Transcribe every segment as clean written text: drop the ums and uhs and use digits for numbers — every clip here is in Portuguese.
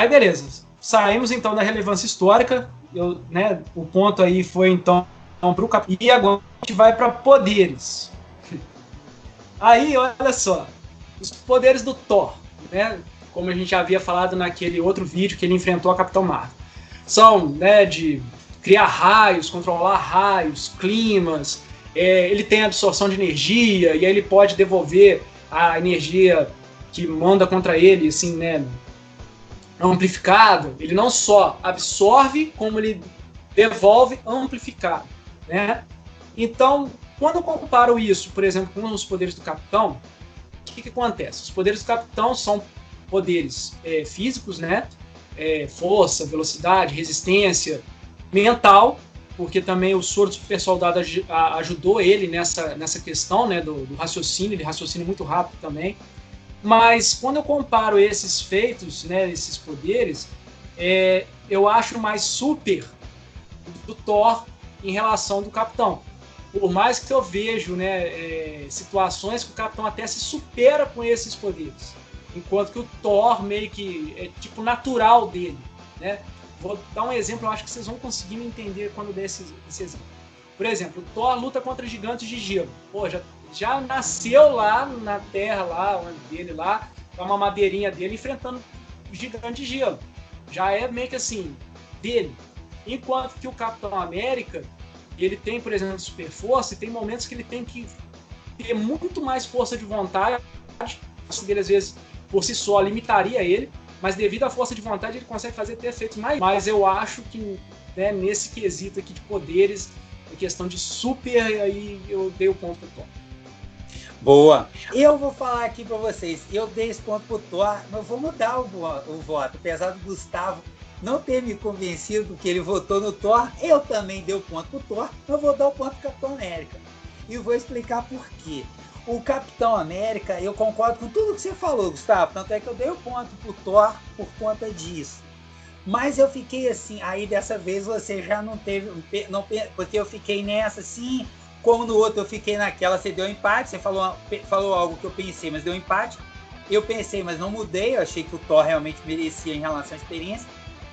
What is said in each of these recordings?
Aí, beleza. Saímos, então, da relevância histórica. O ponto aí foi, então, para o capitão. E agora a gente vai para poderes. Aí, olha só. Os poderes do Thor, né? Como a gente já havia falado naquele outro vídeo que ele enfrentou a Capitão Marvel. São, né, de criar raios, controlar raios, climas. Ele tem absorção de energia e aí ele pode devolver a energia que manda contra ele, assim, né, amplificado. Ele não só absorve, como ele devolve amplificado, né? Então, quando eu comparo isso, por exemplo, com os poderes do Capitão, o que acontece? Os poderes do Capitão são poderes físicos, né? Força, velocidade, resistência, mental, porque também o soro do super soldado ajudou ele nessa questão, né, do raciocínio, ele raciocina muito rápido também. Mas quando eu comparo esses feitos, né, esses poderes, eu acho mais super do Thor em relação do Capitão. Por mais que eu vejo, né, situações que o Capitão até se supera com esses poderes, enquanto que o Thor meio que é tipo natural dele, né? Vou dar um exemplo, eu acho que vocês vão conseguir me entender quando der esse exemplo. Por exemplo, o Thor luta contra gigantes de gelo. Pô, já nasceu lá na Terra, lá onde dele, lá, com uma madeirinha dele, enfrentando o gigante de gelo. Já é meio que assim, dele. Enquanto que o Capitão América, ele tem, por exemplo, super força, e tem momentos que ele tem que ter muito mais força de vontade. A força dele, às vezes, por si só, limitaria ele, mas devido à força de vontade, ele consegue ter efeitos mais. Mas eu acho que, né, nesse quesito aqui de poderes, a questão de super, aí eu dei o ponto pro Thor. Boa. Eu vou falar aqui para vocês. Eu dei esse ponto pro Thor, mas eu vou mudar o voto. Apesar do Gustavo não ter me convencido que ele votou no Thor, eu também dei o ponto pro Thor, mas eu vou dar o ponto pro Capitão América. E vou explicar por quê. O Capitão América, eu concordo com tudo que você falou, Gustavo. Tanto é que eu dei o ponto pro Thor por conta disso. Mas eu fiquei assim, aí dessa vez você já não teve, porque eu fiquei nessa assim, como no outro eu fiquei naquela, você deu empate, você falou algo que eu pensei, mas deu empate. Eu pensei, mas não mudei, eu achei que o Thor realmente merecia em relação à experiência.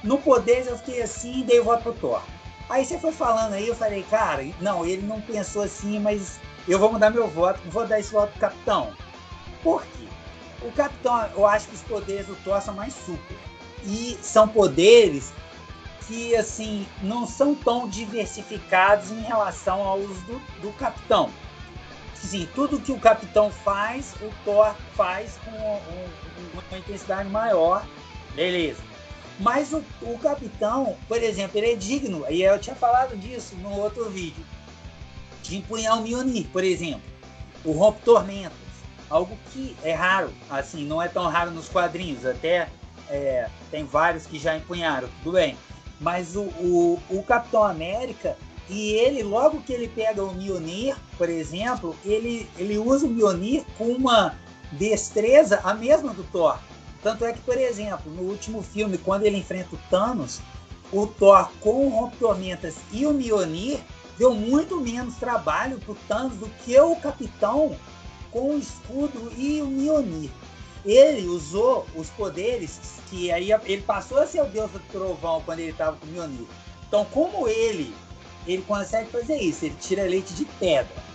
No poder eu fiquei assim e dei o voto pro Thor. Aí você foi falando aí, eu falei, cara, não, ele não pensou assim, mas eu vou mudar meu voto, vou dar esse voto pro Capitão. Por quê? O Capitão, eu acho que os poderes do Thor são mais super. E são poderes que, assim, não são tão diversificados em relação aos do Capitão. Assim, tudo que o Capitão faz, o Thor faz com uma intensidade maior. Beleza. Mas o Capitão, por exemplo, ele é digno, e eu tinha falado disso no outro vídeo, de empunhar o Mjolnir, por exemplo. O Rompe Tormentas. Algo que é raro, assim, não é tão raro nos quadrinhos, até tem vários que já empunharam, tudo bem. Mas o Capitão América, e ele, logo que ele pega o Mjolnir, por exemplo, ele usa o Mjolnir com uma destreza a mesma do Thor. Tanto é que, por exemplo, no último filme, quando ele enfrenta o Thanos, o Thor com o Rompe-Tormentas e o Mjolnir deu muito menos trabalho pro Thanos do que o Capitão com o escudo e o Mjolnir. Ele usou os poderes que aí ele passou a ser o Deus do Trovão quando ele estava com o Mjolnir. Então, como ele consegue fazer isso, ele tira leite de pedra.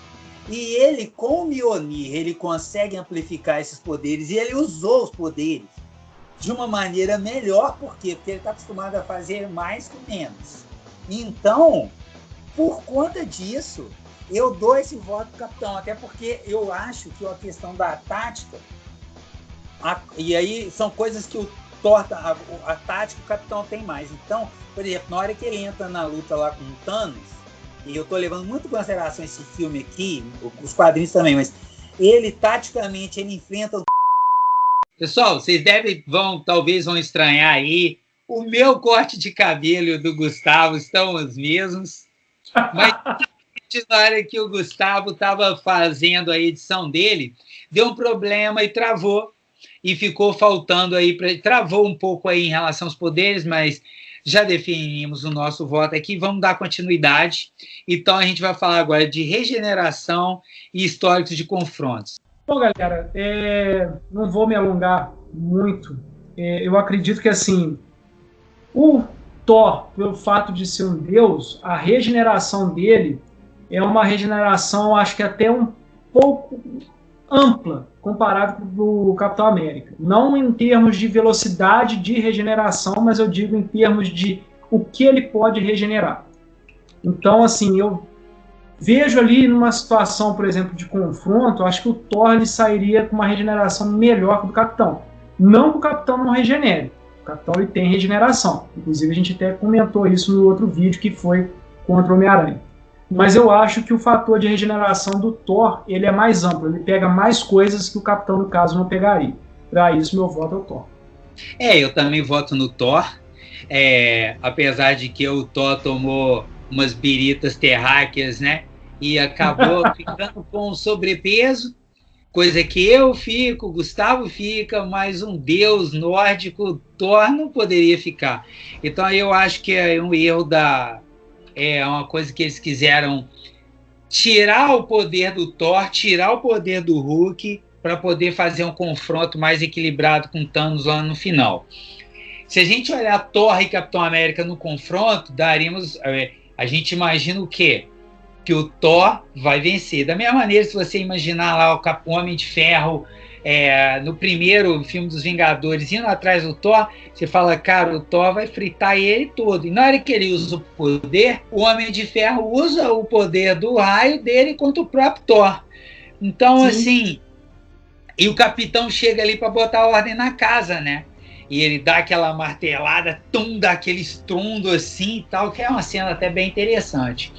E ele, com o Mjolnir, ele consegue amplificar esses poderes, e ele usou os poderes de uma maneira melhor. Por quê? Porque ele está acostumado a fazer mais com menos. Então, por conta disso, eu dou esse voto pro Capitão, até porque eu acho que a questão da tática, e aí são coisas que o Thor, a tática o Capitão tem mais. Então, por exemplo, na hora que ele entra na luta lá com o Thanos, e eu tô levando muito em consideração esse filme aqui, os quadrinhos também, mas ele, taticamente, ele enfrenta o... Pessoal, vocês talvez vão estranhar aí, o meu corte de cabelo e o do Gustavo estão os mesmos, mas na hora que o Gustavo estava fazendo a edição dele, deu um problema e travou, e ficou faltando aí, travou um pouco aí em relação aos poderes, mas já definimos o nosso voto aqui, vamos dar continuidade. Então, a gente vai falar agora de regeneração e históricos de confrontos. Bom, galera, não vou me alongar muito eu acredito que, assim, o Thor, pelo fato de ser um deus, a regeneração dele é uma regeneração, acho que até um pouco ampla, comparado com o Capitão América. Não em termos de velocidade de regeneração, mas eu digo em termos de o que ele pode regenerar. Então, assim, eu vejo ali numa situação, por exemplo, de confronto, acho que o Thor ele sairia com uma regeneração melhor que o do Capitão. Não que o Capitão não regenere. O Capitão ele tem regeneração. Inclusive, a gente até comentou isso no outro vídeo que foi contra o Homem-Aranha. Mas eu acho que o fator de regeneração do Thor ele é mais amplo. Ele pega mais coisas que o Capitão, no caso, não pegaria. Para isso, meu voto é o Thor. Eu também voto no Thor. Apesar de que o Thor tomou umas biritas terráqueas, né? E acabou ficando com sobrepeso, coisa que eu fico, Gustavo fica, mas um deus nórdico, Thor, não poderia ficar. Então eu acho que é um erro é uma coisa que eles quiseram tirar o poder do Thor, tirar o poder do Hulk, para poder fazer um confronto mais equilibrado com Thanos lá no final. Se a gente olhar Thor e Capitão América no confronto, a gente imagina o quê? Que o Thor vai vencer. Da mesma maneira, se você imaginar lá o Homem de Ferro no primeiro filme dos Vingadores indo atrás do Thor, você fala, cara, o Thor vai fritar ele todo. E na hora que ele usa o poder, o Homem de Ferro usa o poder do raio dele contra o próprio Thor. Então, sim, assim, e o Capitão chega ali para botar ordem na casa, né? E ele dá aquela martelada, dá aquele estrondo assim e tal, que é uma cena até bem interessante.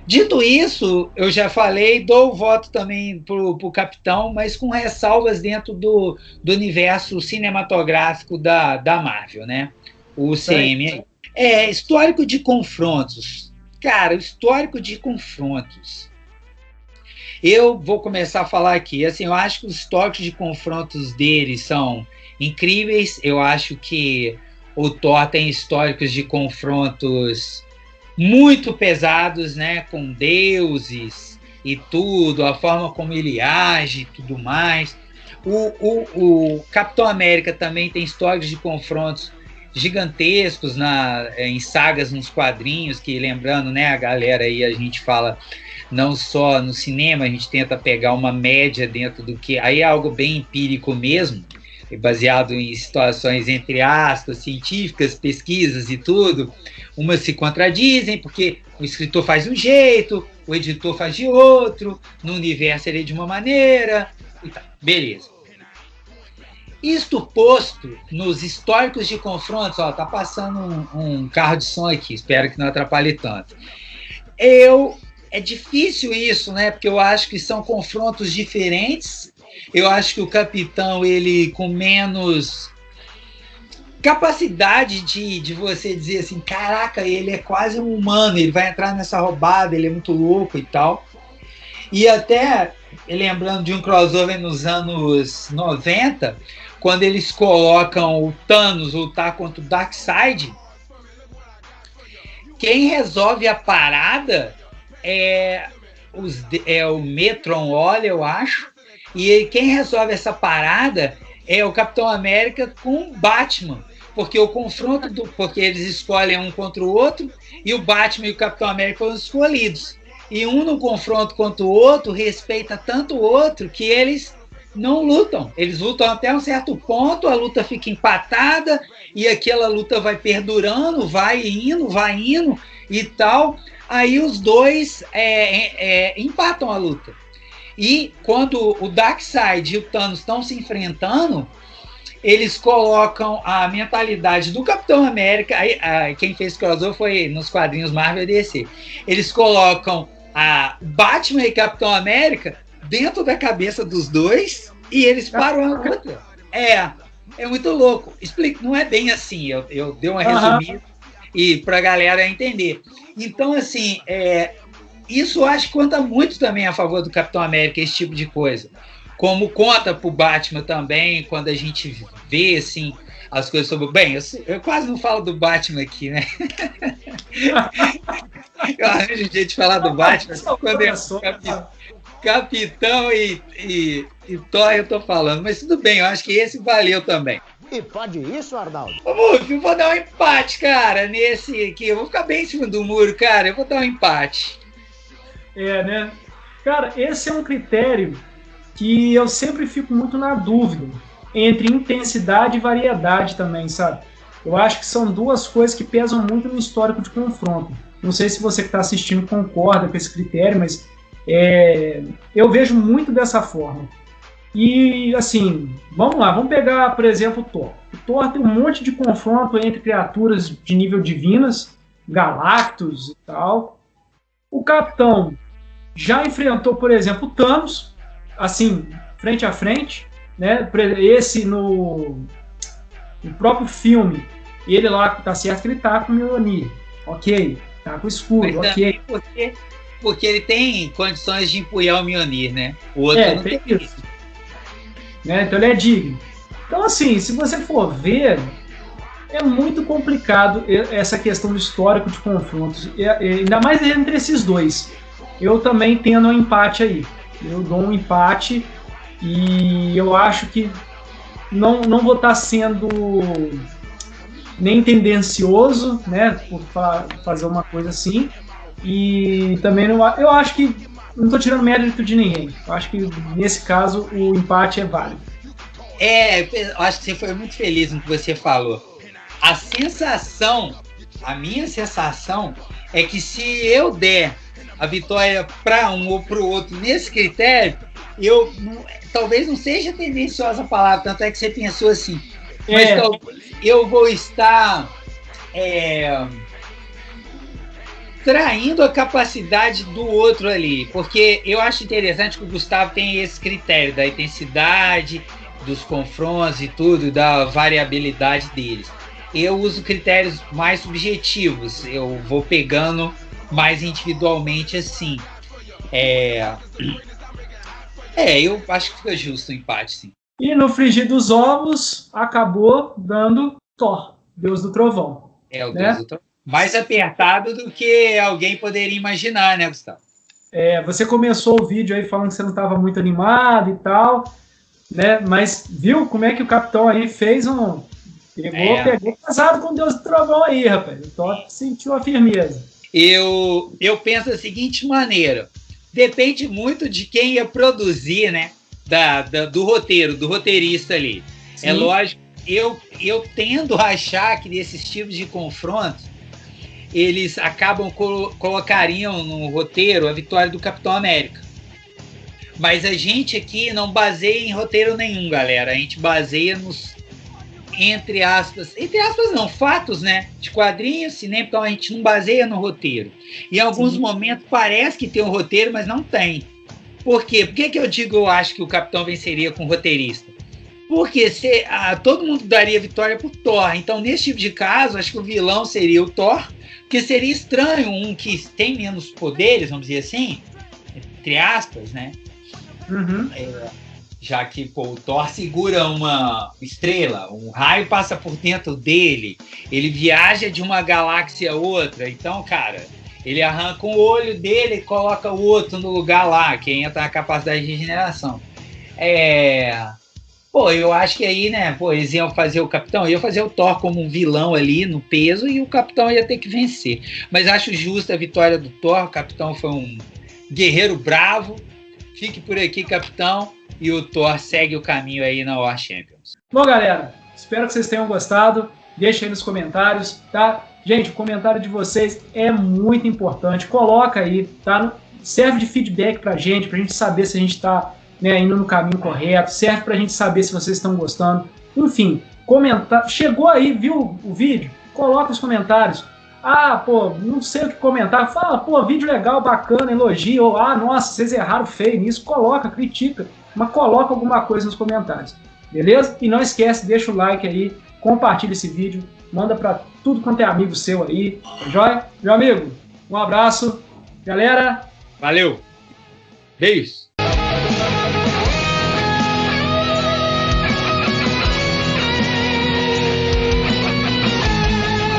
Dito isso, eu já falei, dou o voto também pro Capitão, mas com ressalvas dentro do universo cinematográfico da Marvel, né? O UCM. Histórico de confrontos. Cara, histórico de confrontos. Eu vou começar a falar aqui. Assim, eu acho que os históricos de confrontos deles são incríveis. Eu acho que o Thor tem históricos de confrontos muito pesados, né, com deuses e tudo, a forma como ele age e tudo mais. O Capitão América também tem históricos de confrontos gigantescos em sagas nos quadrinhos, que lembrando, né, a galera aí, a gente fala não só no cinema, a gente tenta pegar uma média dentro do que... Aí é algo bem empírico mesmo, baseado em situações, entre aspas, científicas, pesquisas e tudo. Umas se contradizem, porque o escritor faz de um jeito, o editor faz de outro, no universo ele é de uma maneira, e tá, beleza. Isto posto, nos históricos de confrontos, tá passando um carro de som aqui, espero que não atrapalhe tanto. É difícil isso, né? Porque eu acho que são confrontos diferentes. Eu acho que o Capitão, ele com menos capacidade de você dizer assim, caraca, ele é quase um humano, ele vai entrar nessa roubada, ele é muito louco e tal. E até, lembrando de um crossover nos anos 90, quando eles colocam o Thanos lutar contra o Darkseid, quem resolve a parada é o Metron Oller, eu acho, e quem resolve essa parada é o Capitão América com o Batman, porque o confronto, porque eles escolhem um contra o outro, e o Batman e o Capitão América foram escolhidos. E um no confronto contra o outro respeita tanto o outro que eles não lutam. Eles lutam até um certo ponto, a luta fica empatada, e aquela luta vai perdurando, vai indo e tal. Aí os dois empatam a luta. E quando o Darkseid e o Thanos estão se enfrentando, eles colocam a mentalidade do Capitão América. Quem fez crossover foi nos quadrinhos Marvel e DC. Eles colocam a Batman e Capitão América dentro da cabeça dos dois e eles param a luta. É muito louco. Explico, não é bem assim. Eu dei uma resumida e para a galera entender. Então, assim, isso eu acho que conta muito também a favor do Capitão América, esse tipo de coisa. Como conta pro Batman também, quando a gente vê, assim, as coisas sobre... Bem, eu quase não falo do Batman aqui, né? Eu arranjo um jeito de falar do Batman, quando é Capitão e Thor eu tô falando. Mas tudo bem, eu acho que esse valeu também. E pode isso, Arnaldo? Ô, Muff, eu vou dar um empate, cara, nesse aqui. Eu vou ficar bem em cima do muro, cara. Eu vou dar um empate. Né? Cara, esse é um critério que eu sempre fico muito na dúvida entre intensidade e variedade também, sabe? Eu acho que são duas coisas que pesam muito no histórico de confronto. Não sei se você que está assistindo concorda com esse critério, mas eu vejo muito dessa forma. E, assim, vamos lá, vamos pegar, por exemplo, o Thor. O Thor tem um monte de confronto entre criaturas de nível divinas, Galactus e tal. O Capitão já enfrentou, por exemplo, o Thanos, assim, frente a frente, né? Esse no próprio filme, ele lá, tá certo que ele tá com o Mjolnir, ok, tá com o escudo, mas ok. Porque ele tem condições de empunhar o Mjolnir, né? O outro não tem isso. Né? Então ele é digno. Então, assim, se você for ver, é muito complicado essa questão do histórico de confrontos, ainda mais entre esses dois. Eu também tendo um empate aí. Eu dou um empate e eu acho que não vou estar sendo nem tendencioso, né, por fazer uma coisa assim, e também eu acho que não estou tirando mérito de ninguém. Eu acho que nesse caso o empate é válido. Eu acho que você foi muito feliz no que você falou. A minha sensação é que se eu der a vitória para um ou para o outro nesse critério, talvez não seja tendenciosa a palavra, tanto é que você pensou assim, mas eu vou estar traindo a capacidade do outro ali, porque eu acho interessante que o Gustavo tem esse critério da intensidade, dos confrontos e tudo, da variabilidade deles. Eu uso critérios mais subjetivos, eu vou pegando mais individualmente assim. Eu acho que fica justo o empate, sim. E no frigir dos ovos, acabou dando Thor, Deus do Trovão. O Deus do Trovão. Mais apertado do que alguém poderia imaginar, né, Gustavo? Você começou o vídeo aí falando que você não estava muito animado e tal, né? Mas viu como é que o Capitão aí fez pegou casado com o Deus do Trovão aí, rapaz. O Thor sentiu a firmeza. Eu penso da seguinte maneira, depende muito de quem ia produzir, né? Do roteiro, do roteirista ali. Sim. É lógico, eu tendo a achar que nesses tipos de confrontos eles acabam colocariam no roteiro a vitória do Capitão América. Mas a gente aqui não baseia em roteiro nenhum, galera. A gente baseia nos entre aspas não, fatos, né? De quadrinhos, cinema, então a gente não baseia no roteiro. Em alguns momentos parece que tem um roteiro, mas não tem. Por quê? Por que eu digo eu acho que o Capitão venceria com o roteirista? Porque todo mundo daria vitória pro Thor. Então, nesse tipo de caso, acho que o vilão seria o Thor, porque seria estranho um que tem menos poderes, vamos dizer assim, entre aspas, né? Uhum. Já que o Thor segura uma estrela, um raio passa por dentro dele, ele viaja de uma galáxia a outra, então, cara, ele arranca um olho dele e coloca o outro no lugar lá, que entra na capacidade de regeneração. Eu acho que aí, né, eles iam fazer o Capitão, iam fazer o Thor como um vilão ali no peso e o Capitão ia ter que vencer. Mas acho justa a vitória do Thor, o Capitão foi um guerreiro bravo, fique por aqui, Capitão, e o Thor segue o caminho aí na War Champions. Bom, galera, espero que vocês tenham gostado, deixem aí nos comentários, tá? Gente, o comentário de vocês é muito importante, coloca aí, tá? Serve de feedback pra gente saber se a gente tá, né, indo no caminho correto, serve pra gente saber se vocês estão gostando. Enfim, comentar. Chegou aí, viu o vídeo? Coloca os comentários. Não sei o que comentar. Fala, vídeo legal, bacana, elogio. Ou, nossa, vocês erraram feio nisso. Coloca, critica, mas coloca alguma coisa nos comentários. Beleza? E não esquece, deixa o like aí, compartilha esse vídeo, manda pra tudo quanto é amigo seu aí. Tá joia? Meu amigo, um abraço. Galera, valeu. Beijos.